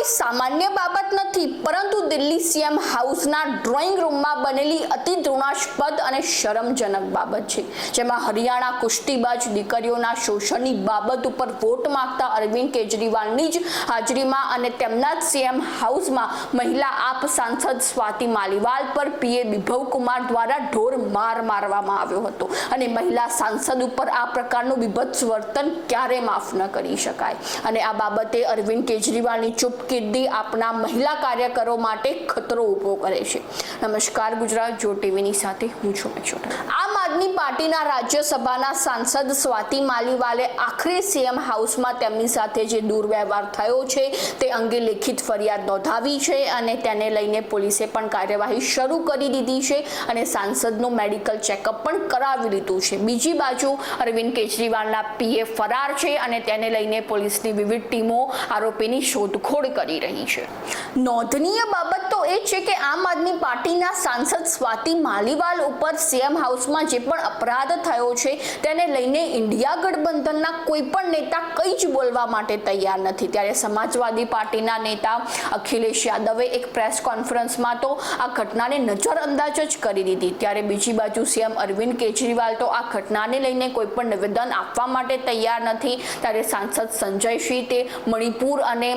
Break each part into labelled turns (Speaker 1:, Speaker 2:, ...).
Speaker 1: કોઈ સામાન્ય બાબત નથી, પરંતુ દિલ્હી સીએમ હાઉસના ડ્રોઈંગ રૂમમાં બનેલી અતિ દ્રોણાસ્પદ અને શરમજનક બાબત છે, જેમાં હરિયાણા કુસ્તીબાજ દીકરીઓના શોષણની બાબત ઉપર વોટ માંગતા અરવિંદ કેજરીવાલની જ હાજરીમાં અને તેમના જ સીએમ હાઉસમાં મહિલા આપ સાંસદ સ્વાતિ માલીવાલ પર પીએ બિભવકુમાર દ્વારા ઢોર માર મારવામાં આવ્યો હતો અને મહિલા સાંસદ ઉપર આ પ્રકારનું બીભત્સ વર્તન ક્યારે માફ ન કરી શકાય અને આ બાબતે અરવિંદ કેજરીવાલની ચૂપકીદી આપના મહિલા કાર્યકરો માટે ખતરો ઊભો કરે છે। નમસ્કાર, ગુજરાત જો ટીવીની સાથે હું છું મેક્ષોટા। આમ આદમી પાર્ટીના રાજ્યસભાના સાંસદ સ્વાતિ માલીવાલે આખરે સીએમ હાઉસમાં તેમની સાથે જે દુર્વ્યવહાર થયો છે તે અંગે લેખિત ફરિયાદ નોંધાવી છે અને તેને લઈને પોલીસે પણ કાર્યવાહી શરૂ કરી દીધી છે અને સાંસદનું મેડિકલ ચેકઅપ પણ કરાવી લીધું છે। બીજી બાજુ અરવિંદ કેજરીવાલના પીએ ફરાર છે અને તેને લઈને પોલીસની વિવિધ ટીમો આરોપીની શોધખોળ કરી રહી છે। નોંધનીય બાબત તો એ છે કે આમ આદમી પાર્ટીના સાંસદ સ્વાતિ માલીવાલ ઉપર સીએમ હાઉસમાં જે પણ અપરાધ થયો છે તેને લઈને ઇન્ડિયા ગઠબંધનના કોઈ પણ નેતા કંઈ જ બોલવા માટે તૈયાર નથી। ત્યારે સમાજવાદી પાર્ટીના નેતા અખિલેશ યાદવે એક પ્રેસ કોન્ફરન્સમાં તો આ ઘટનાને નજરઅંદાજ જ કરી દીધી। ત્યારે બીજી બાજુ સીએમ અરવિંદ કેજરીવાલ તો આ ઘટનાને લઈને કોઈ પણ નિવેદન આપવા માટે તૈયાર નથી। ત્યારે સાંસદ સંજય સિંહ તે મણિપુર અને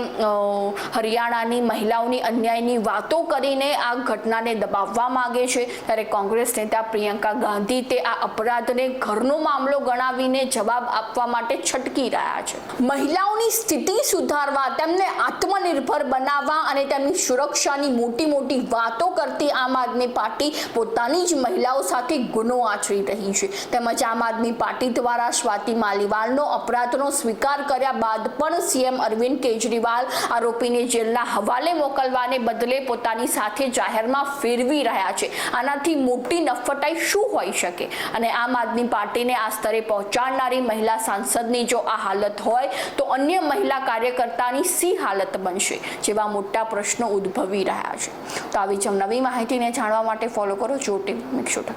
Speaker 1: હરિયાણાની મહિલાઓની અન્યાયની વાતો કરીને આ ઘટનાને દબાવવા માંગે છે। ત્યારે કોંગ્રેસ નેતા પ્રિયંકા ગાંધી તે આ અપરાધને ઘરનો મામલો ગણાવીને જવાબ આપવા માટે છટકી રહ્યા છે। મહિલાઓની સ્થિતિ સુધારવા, તેમને આત્મનિર્ભર બનાવવા અને તેમની સુરક્ષાની મોટી મોટી વાતો કરતી આમ આદમી પાર્ટી પોતાની જ મહિલાઓ સાથે ગુનો આચરી રહી છે। તેમજ આમ આદમી પાર્ટી દ્વારા સ્વાતિ માલીવાલનો અપરાધનો સ્વીકાર કર્યા બાદ પણ સીએમ અરવિંદ કેજરીવાલ આરોપીને જેલના હવાલે મોકલવાને બદલે પોતાની સાથે જાહેરમાં ફેરવી રહ્યા છે। આનાથી મોટી નફટાઈ શું હોઈ શકે અને આમ આદમી પાર્ટીને આ સ્તરે પહોંચાડનારી મહિલા સાંસદની જો આ હાલત હોય તો અન્ય મહિલા કાર્યકર્તાની શી હાલત બનશે જેવા મોટા પ્રશ્નો ઉદ્ભવી રહ્યા છે। તો આવી જ નવી માહિતીને જાણવા માટે ફોલો કરો જો ટીવી મેક્ષોટા।